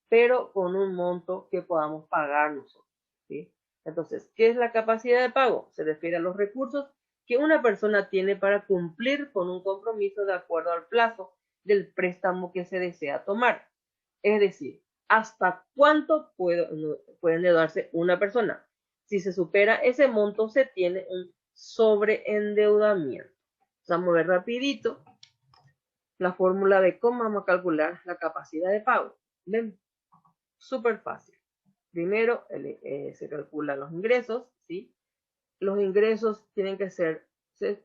pero con un monto que podamos pagar nosotros, ¿sí? Entonces, ¿qué es la capacidad de pago? Se refiere a los recursos que una persona tiene para cumplir con un compromiso de acuerdo al plazo del préstamo que se desea tomar. Es decir, ¿hasta cuánto puede endeudarse una persona? Si se supera ese monto, se tiene un sobreendeudamiento. Vamos a ver rapidito la fórmula de cómo vamos a calcular la capacidad de pago. ¿Ven? Súper fácil. Primero se calculan los ingresos, ¿sí? Los ingresos tienen que ser,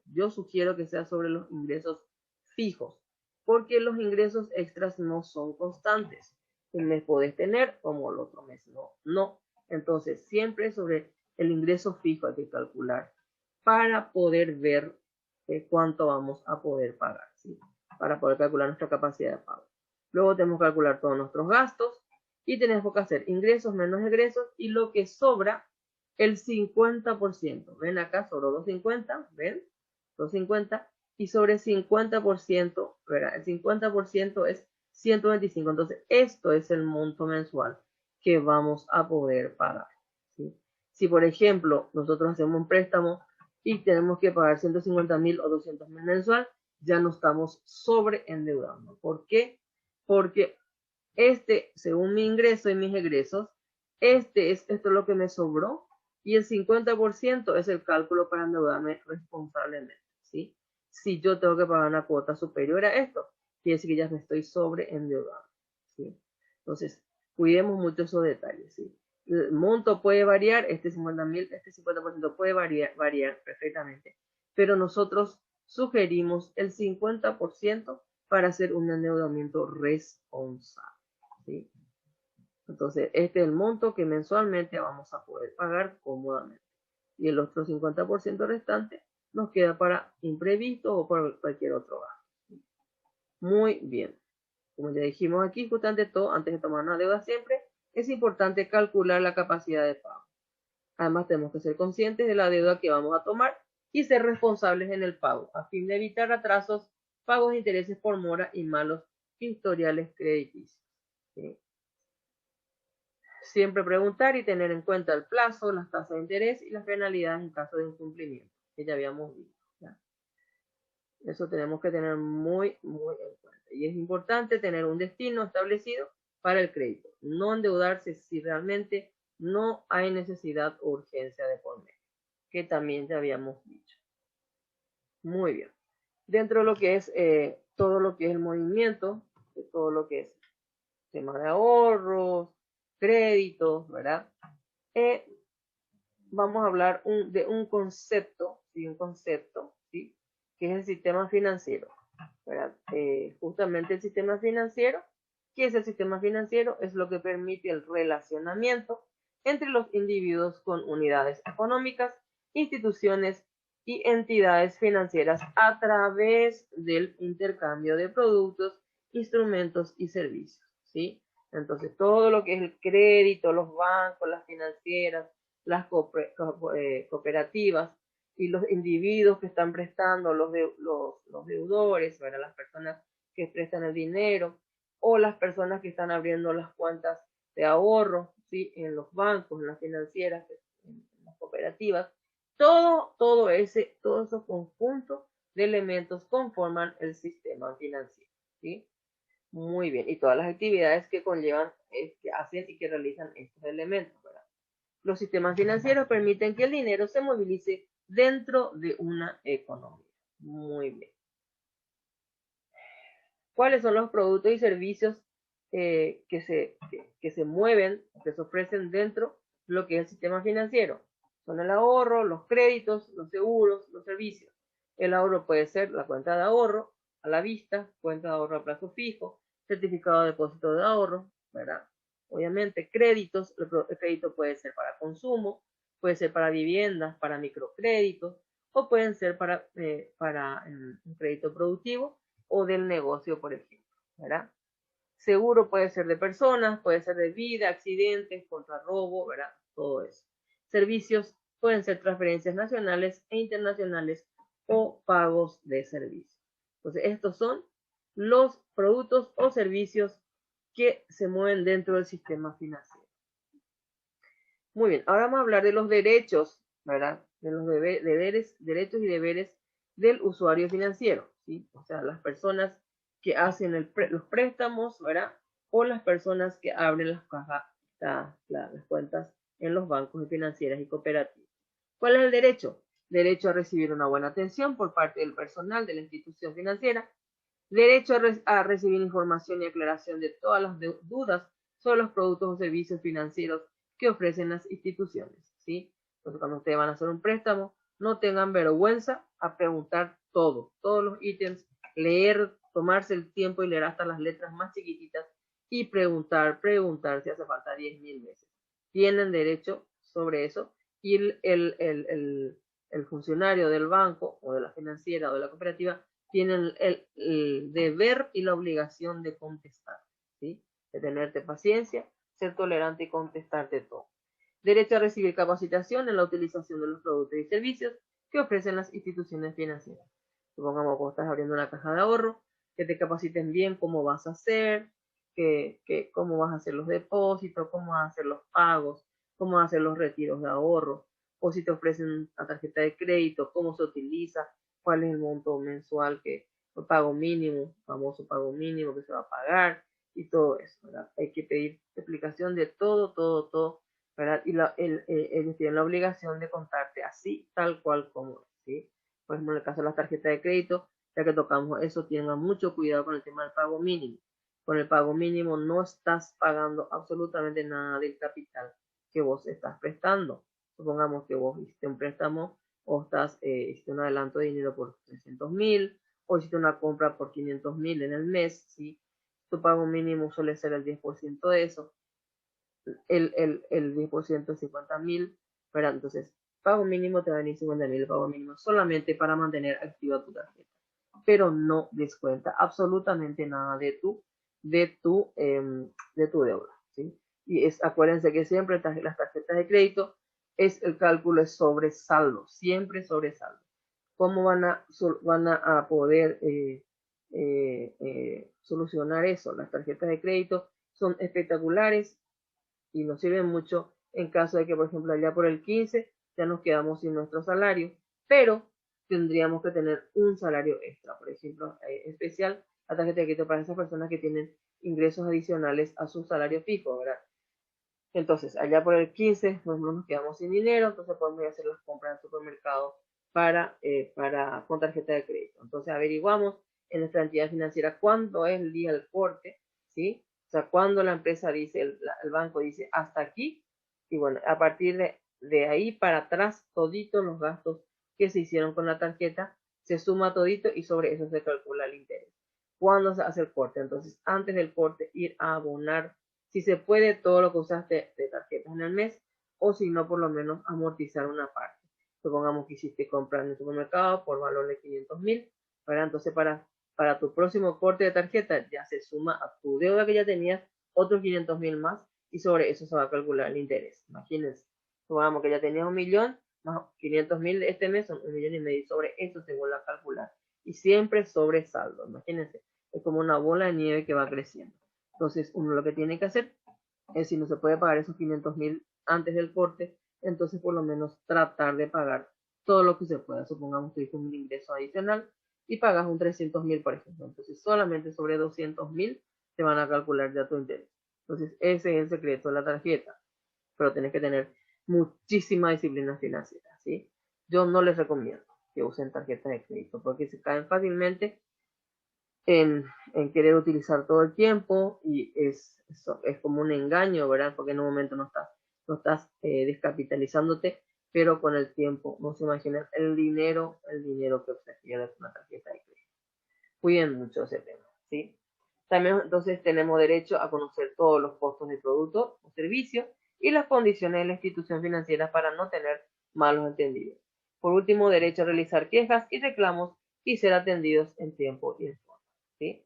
yo sugiero que sea sobre los ingresos fijos, porque los ingresos extras no son constantes. Un mes podés tener, como el otro mes no. Entonces, siempre sobre el ingreso fijo hay que calcular para poder ver cuánto vamos a poder pagar, ¿sí? Para poder calcular nuestra capacidad de pago. Luego tenemos que calcular todos nuestros gastos y tenemos que hacer ingresos menos egresos y lo que sobra, el 50%. Ven acá, sobró 250, ¿ven? 250 y sobre 50%, ¿verdad? El 50% es 125. Entonces, esto es el monto mensual que vamos a poder pagar, ¿sí? Si, por ejemplo, nosotros hacemos un préstamo y tenemos que pagar 150.000 o 200.000 mensual, ya no estamos sobreendeudando. ¿Por qué? Porque según mi ingreso y mis egresos, esto es lo que me sobró y el 50% es el cálculo para endeudarme responsablemente, ¿sí? Si yo tengo que pagar una cuota superior a esto, quiere decir que ya me estoy sobreendeudando, ¿sí? Entonces, cuidemos mucho esos detalles, ¿sí? El monto puede variar, este 50.000, este 50% puede variar perfectamente, pero nosotros sugerimos el 50% para hacer un endeudamiento responsable, ¿sí? Entonces, este es el monto que mensualmente vamos a poder pagar cómodamente. Y el otro 50% restante nos queda para imprevisto o para cualquier otro gasto. Muy bien. Como ya dijimos aquí, justamente todo, antes de tomar una deuda siempre, es importante calcular la capacidad de pago. Además, tenemos que ser conscientes de la deuda que vamos a tomar y ser responsables en el pago, a fin de evitar atrasos, pagos de intereses por mora y malos historiales crediticios, ¿sí? Siempre preguntar y tener en cuenta el plazo, las tasas de interés y las penalidades en caso de incumplimiento, que ya habíamos visto, ¿ya? Eso tenemos que tener muy en cuenta. Y es importante tener un destino establecido para el crédito. No endeudarse si realmente no hay necesidad o urgencia de por medio, que también ya habíamos dicho. Muy bien. Dentro de lo que es todo lo que es el movimiento, de todo lo que es tema de ahorros, créditos, ¿verdad? Vamos a hablar de un concepto, ¿sí? ¿Sí? Que es el sistema financiero, ¿verdad? Justamente el sistema financiero. ¿Qué es el sistema financiero? Es lo que permite el relacionamiento entre los individuos con unidades económicas, instituciones y entidades financieras a través del intercambio de productos, instrumentos y servicios, ¿sí? Entonces, todo lo que es el crédito, los bancos, las financieras, las cooperativas y los individuos que están prestando, los deudores, ¿verdad? Las personas que prestan el dinero o las personas que están abriendo las cuentas de ahorro, ¿sí? En los bancos, en las financieras, en las cooperativas. Todos esos conjuntos de elementos conforman el sistema financiero, ¿sí? Muy bien, y todas las actividades que conllevan, que hacen y que realizan estos elementos, ¿verdad? Los sistemas financieros permiten que el dinero se movilice dentro de una economía. Muy bien. ¿Cuáles son los productos y servicios que se mueven, que se ofrecen dentro de lo que es el sistema financiero? Son el ahorro, los créditos, los seguros, los servicios. El ahorro puede ser la cuenta de ahorro a la vista, cuenta de ahorro a plazo fijo, certificado de depósito de ahorro, ¿verdad? Obviamente, créditos, el crédito puede ser para consumo, puede ser para viviendas, para microcréditos, o pueden ser para un crédito productivo o del negocio, por ejemplo, ¿verdad? Seguro puede ser de personas, puede ser de vida, accidentes, contra robo, ¿verdad? Todo eso. Servicios pueden ser transferencias nacionales e internacionales o pagos de servicios. Entonces, estos son los productos o servicios que se mueven dentro del sistema financiero. Muy bien, ahora vamos a hablar de los derechos, ¿verdad? De los derechos y deberes del usuario financiero, ¿sí? O sea, las personas que hacen los préstamos, ¿verdad? O las personas que abren las cajas, las cuentas en los bancos financieras y cooperativas. ¿Cuál es el derecho? Derecho a recibir una buena atención por parte del personal de la institución financiera. Derecho a recibir información y aclaración de todas las dudas sobre los productos o servicios financieros que ofrecen las instituciones, ¿sí? Entonces, cuando ustedes van a hacer un préstamo, no tengan vergüenza a preguntar todos los ítems, leer, tomarse el tiempo y leer hasta las letras más chiquititas y preguntar si hace falta 10.000 veces. Tienen derecho sobre eso y el funcionario del banco o de la financiera o de la cooperativa tienen el deber y la obligación de contestar, ¿sí? De tenerte paciencia, ser tolerante y contestarte todo. Derecho a recibir capacitación en la utilización de los productos y servicios que ofrecen las instituciones financieras. Supongamos que estás abriendo una caja de ahorro, que te capaciten bien cómo vas a hacer, cómo vas a hacer los depósitos, cómo vas a hacer los pagos, cómo vas a hacer los retiros de ahorro, o si te ofrecen una tarjeta de crédito, cómo se utiliza, cuál es el monto mensual el pago mínimo, famoso pago mínimo que se va a pagar y todo eso, ¿verdad? Hay que pedir explicación de todo, ¿verdad? Y ellos tienen la obligación de contarte así, tal cual como es, ¿sí? Por ejemplo, en el caso de las tarjetas de crédito, ya que tocamos eso, tengan mucho cuidado con el tema del pago mínimo. Con el pago mínimo no estás pagando absolutamente nada del capital que vos estás prestando. Supongamos que vos hiciste un préstamo o hiciste un adelanto de dinero por 300.000 o hiciste una compra por 500.000 en el mes, ¿sí? Tu pago mínimo suele ser el 10% de eso, el 10% de 50.000, ¿verdad? Entonces, pago mínimo te va a venir 50.000, el pago mínimo solamente para mantener activa tu tarjeta, pero no descuenta absolutamente nada de tu deuda, ¿sí? Y acuérdense que siempre las tarjetas de crédito el cálculo es sobre saldo, siempre sobre saldo. ¿Cómo van a poder solucionar eso? Las tarjetas de crédito son espectaculares y nos sirven mucho en caso de que, por ejemplo, allá por el 15 ya nos quedamos sin nuestro salario, pero tendríamos que tener un salario extra, por ejemplo, especial la tarjeta de crédito para esas personas que tienen ingresos adicionales a su salario fijo, ¿verdad? Entonces, allá por el 15, nosotros nos quedamos sin dinero, entonces podemos ir a hacer las compras en el supermercado con tarjeta de crédito. Entonces, averiguamos en nuestra entidad financiera cuándo es el día del corte, ¿sí? O sea, cuando la empresa dice, el banco dice hasta aquí, y bueno, a partir de ahí para atrás, toditos los gastos que se hicieron con la tarjeta, se suma todito y sobre eso se calcula el interés. ¿Cuándo se hace el corte? Entonces, antes del corte, ir a abonar, si se puede, todo lo que usaste de tarjetas en el mes, o si no, por lo menos amortizar una parte. Supongamos que hiciste compras en el supermercado por valor de 500.000, ¿verdad? Entonces, para tu próximo corte de tarjeta ya se suma a tu deuda que ya tenías otros 500.000 más y sobre eso se va a calcular el interés. Imagínense, supongamos que ya tenías 1.000.000 más 500.000 de este mes son 1.500.000 y sobre eso se vuelve a calcular. Y siempre sobre saldo, imagínense, es como una bola de nieve que va creciendo. Entonces, uno lo que tiene que hacer es, si no se puede pagar esos 500.000 antes del corte, entonces por lo menos tratar de pagar todo lo que se pueda. Supongamos que tuviste un ingreso adicional y pagas un 300.000, por ejemplo. Entonces, solamente sobre 200.000 te van a calcular ya tu interés. Entonces, ese es el secreto de la tarjeta. Pero tenés que tener muchísima disciplina financiera, ¿sí? Yo no les recomiendo que usen tarjetas de crédito porque se caen fácilmente en querer utilizar todo el tiempo y es como un engaño, ¿verdad? Porque en un momento no estás descapitalizándote, pero con el tiempo no se imaginan el dinero que se pierde con una tarjeta de crédito. Cuiden mucho ese tema, ¿sí? También entonces tenemos derecho a conocer todos los costos de producto o servicio y las condiciones de la institución financiera para no tener malos entendidos. Por último, derecho a realizar quejas y reclamos y ser atendidos en tiempo y en forma, ¿sí?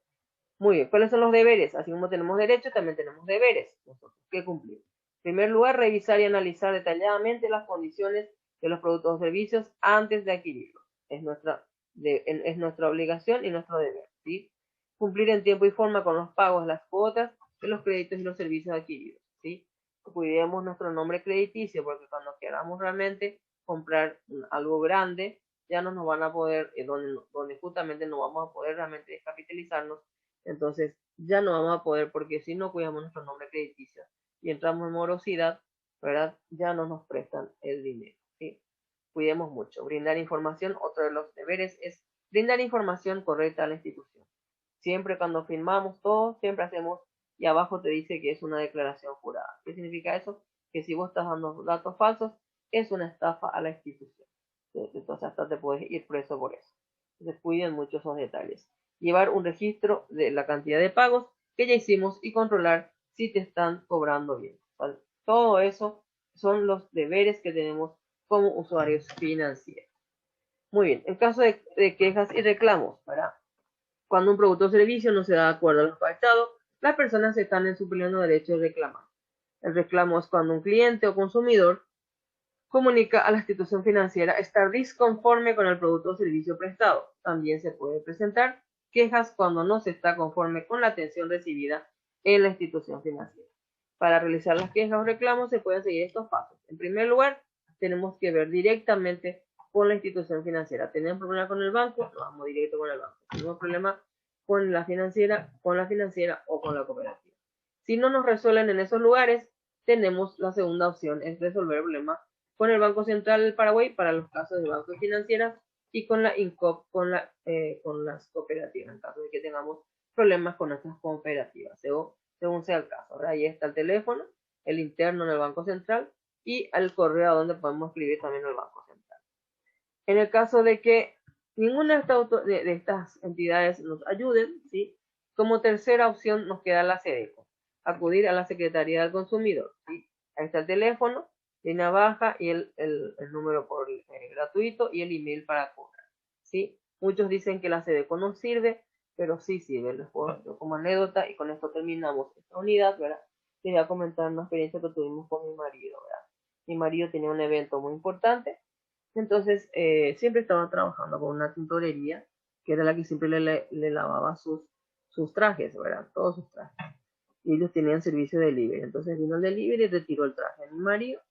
Muy bien, ¿cuáles son los deberes? Así como tenemos derechos, también tenemos deberes nosotros que cumplir. En primer lugar, revisar y analizar detalladamente las condiciones de los productos o servicios antes de adquirirlos. Es nuestra obligación y nuestro deber, ¿sí? Cumplir en tiempo y forma con los pagos, las cuotas de los créditos y los servicios adquiridos, ¿sí? Cuidemos nuestro nombre crediticio porque cuando queramos realmente comprar algo grande, ya no nos van a poder, donde justamente no vamos a poder realmente descapitalizarnos, entonces ya no vamos a poder, porque si no cuidamos nuestro nombre crediticio y entramos en morosidad, ¿verdad? Ya no nos prestan el dinero, ¿sí? Cuidemos mucho. Brindar información, otro de los deberes es brindar información correcta a la institución. Siempre cuando firmamos todo, siempre hacemos, y abajo te dice que es una declaración jurada. ¿Qué significa eso? Que si vos estás dando datos falsos, es una estafa a la institución. Entonces hasta te puedes ir preso por eso. Entonces cuiden mucho esos detalles. Llevar un registro de la cantidad de pagos que ya hicimos y controlar si te están cobrando bien, ¿vale? Todo eso son los deberes que tenemos como usuarios financieros. Muy bien, en caso de quejas y reclamos, ¿verdad? Cuando un producto o servicio no se da de acuerdo a lo pactado, las personas están en su pleno derecho de reclamar. El reclamo es cuando un cliente o consumidor comunica a la institución financiera estar disconforme con el producto o servicio prestado. También se puede presentar quejas cuando no se está conforme con la atención recibida en la institución financiera. Para realizar las quejas o reclamos se pueden seguir estos pasos. En primer lugar, tenemos que ver directamente con la institución financiera. ¿Tenemos problema con el banco? Nos vamos directo con el banco. ¿Tenemos problema con la financiera o con la cooperativa? Si no nos resuelven en esos lugares, tenemos la segunda opción, es resolver el problema con el Banco Central del Paraguay para los casos de bancos financieras y con la INCOP, con las cooperativas, en caso de que tengamos problemas con nuestras cooperativas, según sea el caso. Ahora ahí está el teléfono, el interno en el Banco Central y el correo donde podemos escribir también el Banco Central. En el caso de que ninguna de estas entidades nos ayuden, ¿sí? Como tercera opción nos queda la SEDECO, acudir a la Secretaría del Consumidor, ¿sí? Ahí está el teléfono, línea baja y el número gratuito y el email para cobrar, ¿sí? Muchos dicen que la SEDECO no sirve, pero sí sirve. Les puedo como anécdota, y con esto terminamos esta unidad, ¿verdad? Quería comentar una experiencia que tuvimos con mi marido, ¿verdad? Mi marido tenía un evento muy importante, entonces siempre estaba trabajando con una tintorería, que era la que siempre le lavaba sus trajes, ¿verdad? Todos sus trajes. Y ellos tenían servicio de delivery. Entonces vino el delivery y retiró el traje a mi marido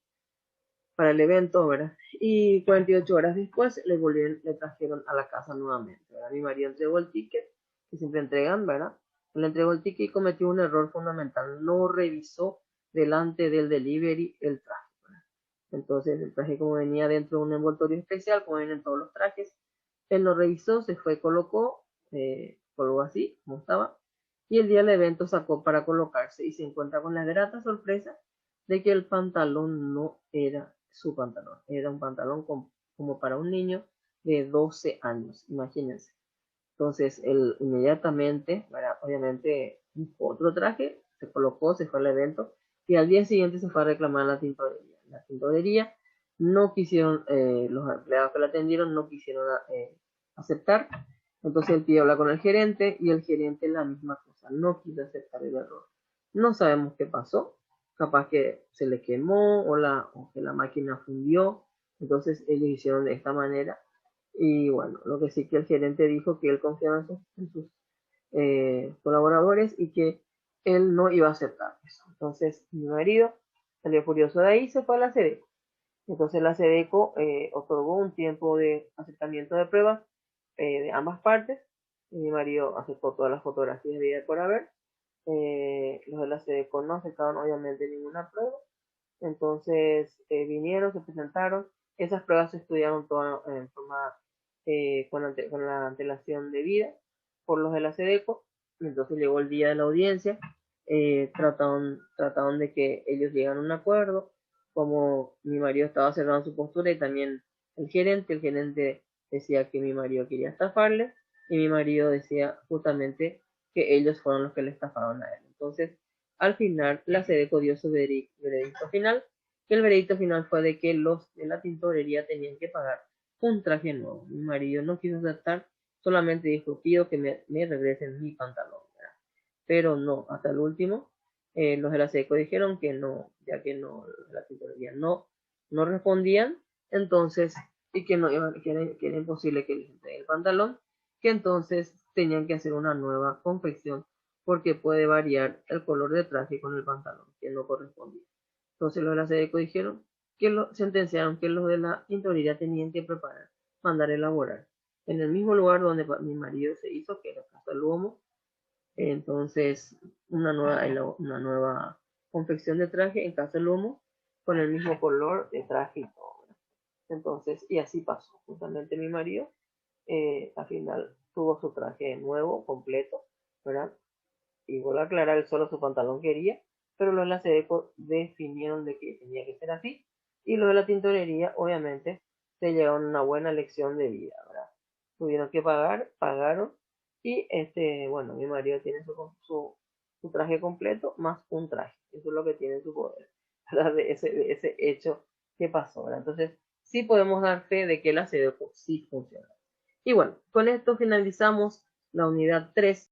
para el evento, ¿verdad? Y 48 horas después le trajeron a la casa nuevamente, ¿verdad? Mi marido entregó el ticket, que siempre entregan, ¿verdad? Le entregó el ticket y cometió un error fundamental. No revisó delante del delivery el traje, ¿verdad? Entonces el traje, como venía dentro de un envoltorio especial, como vienen todos los trajes, él lo revisó, se fue, colocó así, como estaba, y el día del evento sacó para colocarse y se encuentra con la grata sorpresa de que el pantalón no era su pantalón, era un pantalón como para un niño de 12 años, imagínense. Entonces él inmediatamente, ¿verdad? Obviamente, buscó otro traje, se colocó, se fue al evento y al día siguiente se fue a reclamar a la tintorería. La tintorería no quisieron, los empleados que la atendieron no quisieron aceptar. Entonces él pidió hablar con el gerente y el gerente la misma cosa, no quiso aceptar el error. No sabemos qué pasó, capaz que se le quemó o que la máquina fundió. Entonces ellos hicieron de esta manera. Y bueno, lo que sí que el gerente dijo que él confiaba en sus colaboradores y que él no iba a aceptar eso. Entonces mi marido salió furioso de ahí y se fue a la SEDECO. Entonces la SEDECO otorgó un tiempo de acercamiento de pruebas de ambas partes. Mi marido aceptó todas las fotografías de por haber. Los de la SEDECO no aceptaron obviamente ninguna prueba. Entonces vinieron, se presentaron. Esas pruebas se estudiaron todas en forma con la antelación debida por los de la SEDECO. Entonces llegó el día de la audiencia. Trataron de que ellos llegaran a un acuerdo. Como mi marido estaba cerrando su postura y también el gerente decía que mi marido quería estafarle y mi marido decía justamente que ellos fueron los que le estafaron a él. Entonces, al final, la SEDECO dio su veredicto final, que el veredicto final fue de que los de la tintorería tenían que pagar un traje nuevo. Mi marido no quiso aceptar, solamente dijo, pido que me regresen mi pantalón, ¿verdad? Pero no, hasta el último, los de la SEDECO dijeron que no, ya que no, la tintorería no respondían, entonces, y que, no, que era imposible que les entreguen el pantalón, que entonces tenían que hacer una nueva confección porque puede variar el color de traje con el pantalón, que no correspondía. Entonces los de la SEDECO dijeron que sentenciaron que los de la tintorería tenían que preparar, mandar a elaborar en el mismo lugar donde mi marido se hizo, que era Casa Luomo. Entonces una nueva confección de traje en Casa Luomo con el mismo color de traje y todo. Entonces, y así pasó. Justamente mi marido al final tuvo su traje nuevo, completo, ¿verdad? Y vuelvo a aclarar, él solo su pantalón quería, pero los de la SEDECO definieron de que tenía que ser así, y los de la tintorería, obviamente, se llevaron una buena lección de vida, ¿verdad? Tuvieron que pagar, pagaron, y bueno, mi marido tiene su traje completo, más un traje, eso es lo que tiene en su poder, ¿verdad? De ese hecho que pasó, ¿verdad? Entonces, sí podemos dar fe de que la SEDECO sí funciona. Y bueno, con esto finalizamos la unidad 3.